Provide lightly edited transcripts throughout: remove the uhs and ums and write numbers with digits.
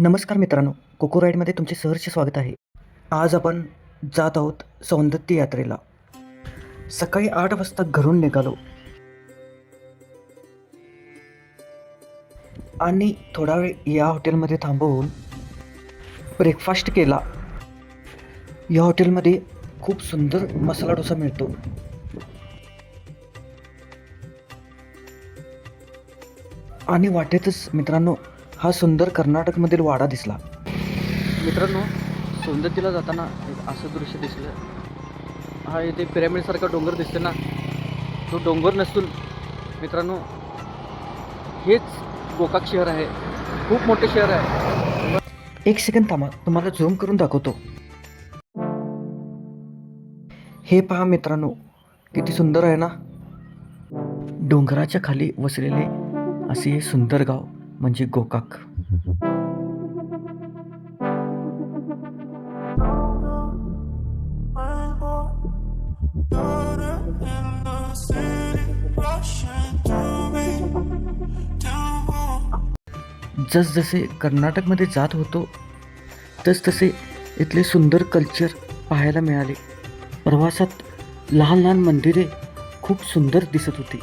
नमस्कार मित्रांनो, कोको राईडमध्ये तुमचे सहर्ष स्वागत आहे. आज आपण जात आहोत सौंदत्ती यात्रेला. सकाळी 8 वाजता घरून निघालो आणि थोडा वेळ या हॉटेलमध्ये थांबवून ब्रेकफास्ट केला. या हॉटेलमध्ये खूप सुंदर मसाला डोसा मिळतो. आणि वाटेतच मित्रांनो हा सुंदर कर्नाटकमधील वाडा दिसला. मित्रांनो, सौंदत्तीला जाताना एक असं दृश्य दिसलं. हा इथे पिरॅमिडसारखा डोंगर दिसते ना, तो डोंगर नसून मित्रांनो हेच गोकाक शहर आहे. खूप मोठे शहर आहे. एक सेकंद थांबा, तुम्हाला झूम करून दाखवतो. हे पहा मित्रांनो, किती सुंदर आहे ना. डोंगराच्या खाली वसलेले असे हे सुंदर गाव म्हणजे गोकाक. जसजसे कर्नाटकमध्ये जात होतो तसतसे इथले सुंदर कल्चर पाहायला मिळाले. प्रवासात लहान लहान मंदिरे खूप सुंदर दिसत होती.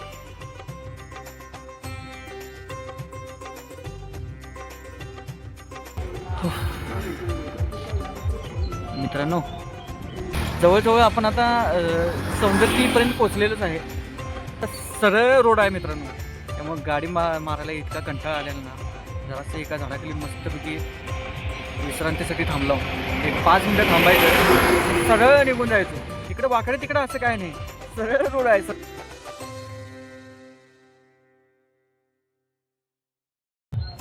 मित्रांनो, जवळजवळ आपण आता सौंदत्तीपर्यंत पोचलेलोच आहे. तर सरळ रोड आहे मित्रांनो, त्यामुळे गाडी मारायला इतका कंटाळा आलेला ना. जरासं एका झाडाखाली मस्तपैकी विश्रांतीसाठी थांबलो. एक 5 मिनटं थांबायचं, सरळ निघून जायचं. इकडे वाकडे तिकडे असं काय नाही, सरळ रोड आहे.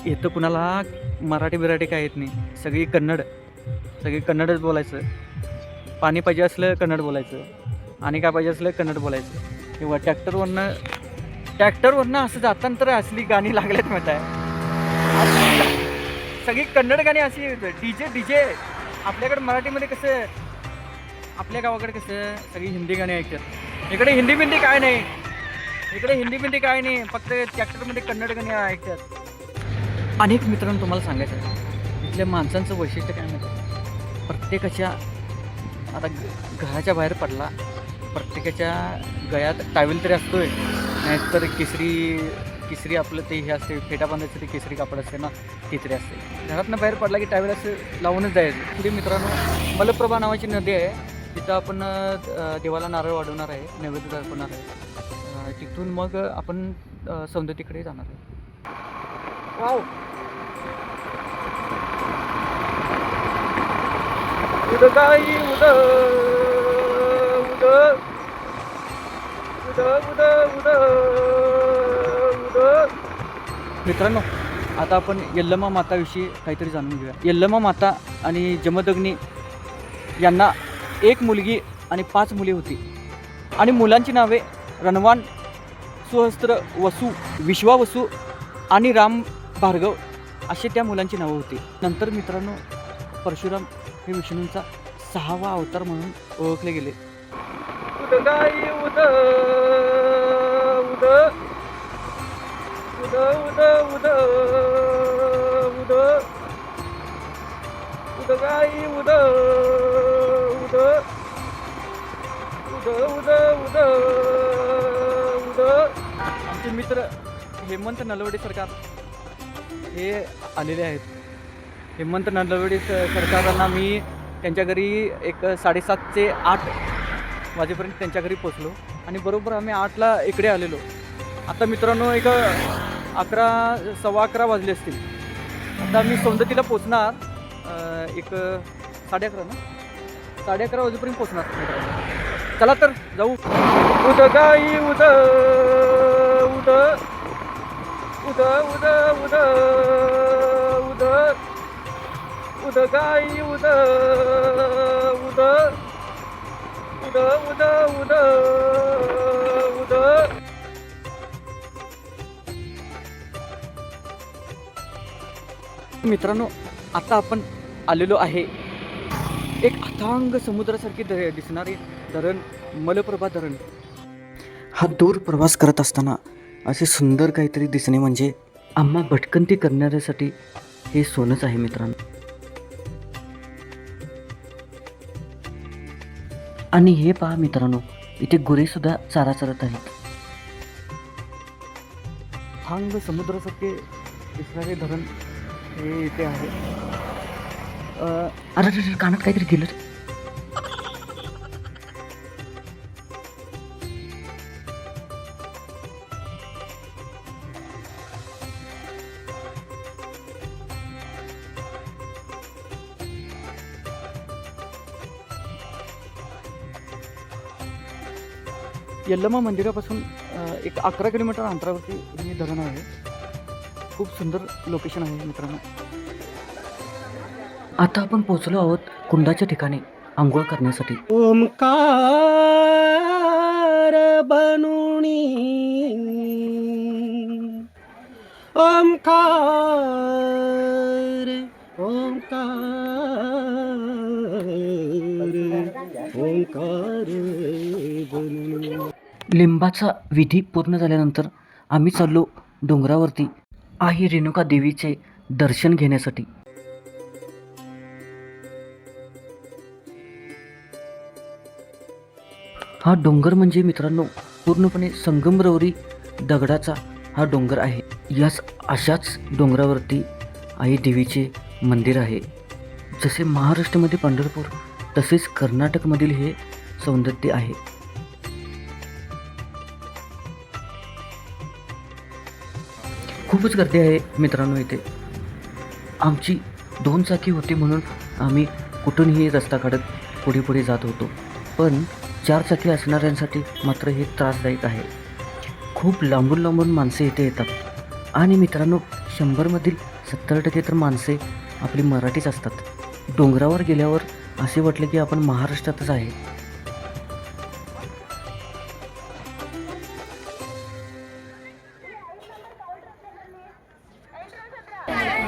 येतं कुणाला मराठी बिराठी काय येत नाही, सगळी कन्नडच बोलायचं. पाणी पाहिजे असलं कन्नड बोलायचं, आणि काय पाहिजे असलं कन्नड बोलायचं. किंवा ट्रॅक्टरवरनं असं जाताना तर असली गाणी लागल्यात म्हणत आहे. सगळी कन्नड गाणी अशी डीजे. आपल्याकडे मराठीमध्ये कसं, आपल्या गावाकडे कसं सगळी हिंदी गाणी ऐकतात. इकडे हिंदी बिंदी काय नाही, फक्त ट्रॅक्टरमध्ये कन्नड गाणी ऐकतात. अनेक मित्रांनो, तुम्हाला सांगायचं आहे इथल्या माणसांचं वैशिष्ट्य काय माहिती. प्रत्येकाच्या आता घराच्या बाहेर पडला, प्रत्येकाच्या गळ्यात टावेल तरी असतोय, नाहीतर केसरी आपलं ते हे असते, फेटा बांधायचं ते केसरी कापड असते ना, ते तरी असते. घरातनं बाहेर पडला की टावेल असं लावूनच जायचं. पुढे मित्रांनो मलप्रभा नावाची नदी आहे, तिथं आपण देवाला नारळ वाढवणार आहे, नैवेद्य दाखवणार आहे. तिथून मग आपण सौंदत्तीकडे जाणार आहे. वाव, मित्रांनो, आता आपण यल्लमा माताविषयी काहीतरी जाणून घेऊया. यल्लमा माता आणि जमदग्नी यांना 1 मुलगी आणि 5 मुली होती. आणि मुलांची नावे रणवान, सुहस्त्र, वसू, विश्वावसू आणि राम भार्गव अशी त्या मुलांची नावं होती. नंतर मित्रांनो परशुराम हे विष्णूंचा 6वा अवतार म्हणून ओळखले गेले. आमचे मित्र हेमंत नलवडे सरकार हे आलेले आहेत. हेमंत नलवडे सरकारांना मी त्यांच्या घरी एक 7:30 ते 8 वाजेपर्यंत त्यांच्या घरी पोचलो, आणि बरोबर आम्ही 8ला इकडे आलेलो. आता मित्रांनो एक 11, सव्वा 11 वाजले असतील. आता मी सौंदत्तीला पोचणार एक 11:30 ना, 11:30 वाजेपर्यंत पोचणार मित्रांनो. चला तर जाऊ. उदगाई उद उद उद उद उद उद उदगाई उद उद उद उद उद उद. मित्रांनो, आता आपण आलेलो आहे एक अथांग समुद्रासारखी दिसणारे धरण, मलप्रभा धरण. हा दूर प्रवास करत असताना असे सुंदर काहीतरी दिसणे म्हणजे आम्हा भटकंती करणाऱ्यासाठी हे सोनंच आहे मित्रांनो. आणि हे पहा मित्रांनो, इथे गुरेसुद्धा चारा चरत आहेत. थांग समुद्रासारखे दिसणारे धरण हे इथे आहे. अरे अरे, कानात काहीतरी गेलं रे. यल्लमा मंदिरापासून एक 11 किलोमीटर अंतरावरती हे धरण आहे. खूप सुंदर लोकेशन आहे मित्रांनो. आता आपण पोहोचलो आहोत कुंडाच्या ठिकाणी आंघोळ करण्यासाठी. ओंकार बनुनी ओंकार ओंकार ओंकार बनुनी. लिंबाचा विधी पूर्ण झाल्यानंतर आम्ही चाललो डोंगरावरती आई रेणुका देवीचे दर्शन घेण्यासाठी. हा डोंगर म्हणजे मित्रांनो पूर्णपणे संगमरवरी दगडाचा हा डोंगर आहे. याच अशाच डोंगरावरती आई देवीचे मंदिर आहे. जसे महाराष्ट्रामध्ये पंढरपूर तसेच कर्नाटकमधील हे सौंदर्य आहे. खूपच गर्दी आहे मित्रांनो इथे. आमची 2 चाकी होती म्हणून आम्ही कुठूनही रस्ता काढत पुढे पुढे जात होतो. पण 4 चाकी असणाऱ्यांसाठी मात्र हे त्रासदायक आहे. खूप लांबून लांबून माणसे इथे येतात. आणि मित्रांनो 100मधील 70% तर माणसे आपली मराठीच असतात. डोंगरावर गेल्यावर असे वाटले की आपण महाराष्ट्रातच आहे.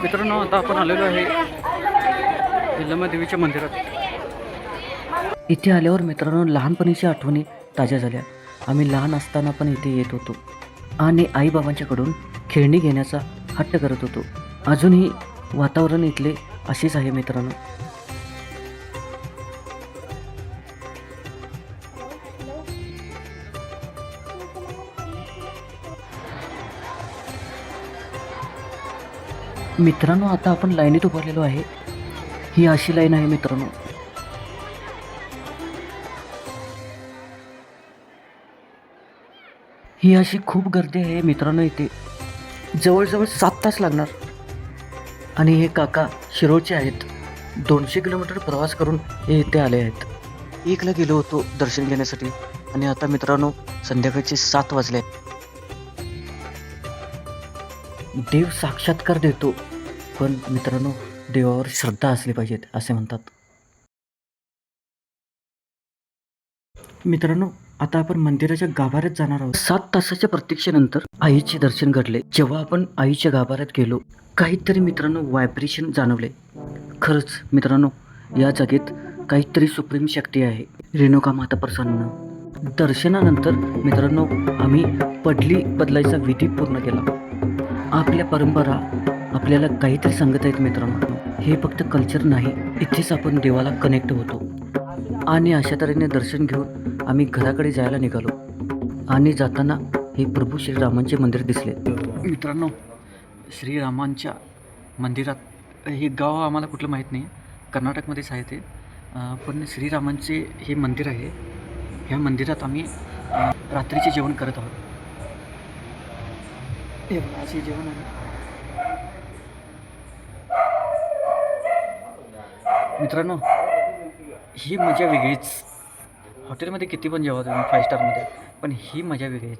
मित्रांनो आता आपण आलेलो आहे यल्लमा देवीच्या मंदिरात. इथे आल्यावर मित्रांनो लहानपणीच्या आठवणी ताज्या झाल्या. आम्ही लहान असताना पण इथे येत होतो आणि आईबाबांच्याकडून खेळणी घेण्याचा हट्ट करत होतो. अजूनही वातावरण इथले असेच आहे मित्रांनो. मित्रांनो आता आपण लाईनीत उभारलेलो आहे. ही अशी लाईन आहे मित्रांनो. ही अशी खूप गर्दी आहे मित्रांनो इथे. जवळजवळ 7 तास लागणार. आणि हे काका शिरोळचे आहेत. 200 किलोमीटर प्रवास करून हे इथे आले आहेत. 1ला गेलो होतो दर्शन घेण्यासाठी आणि आता मित्रांनो संध्याकाळचे 7 वाजले. देव साक्षात्कार देतो, पण मित्रांनो देवावर श्रद्धा असली पाहिजेत असे म्हणतात. मित्रांनो आता आपण मंदिराच्या गाभाऱ्यात जाणार आहोत. 7 तासाच्या प्रतीक्षेनंतर आईचे दर्शन घडले. जेव्हा आपण आईच्या गाभाऱ्यात गेलो काहीतरी मित्रांनो व्हायब्रेशन जाणवले. खरंच मित्रांनो या जागेत काहीतरी सुप्रीम शक्ती आहे. रेणुका माता प्रसन्न. दर्शनानंतर मित्रांनो आम्ही पडली बदलायचा विधी पूर्ण केला. आपल्या परंपरा आपल्याला काहीतरी सांगत आहेत मित्रांनो. हे फक्त कल्चर नाही, इथेच आपण देवाला कनेक्ट होतो. आणि अशा तऱ्हेने दर्शन घेऊन आम्ही घराकडे जायला निघालो. आणि जाताना हे प्रभू श्रीरामांचे मंदिर दिसले. मित्रांनो श्रीरामांच्या मंदिरात, हे गाव आम्हाला कुठलं माहीत नाही, कर्नाटकमध्येच आहे ते. पण श्रीरामांचे हे मंदिर आहे. ह्या मंदिरात आम्ही रात्रीचे जेवण करत आहोत. हे बघा, असे जेवण आहे मित्रांनो. ही मजा वेगळीच. हॉटेलमध्ये किती पण जेवा तुम्ही 5 स्टारमध्ये, पण ही मजा वेगळीच.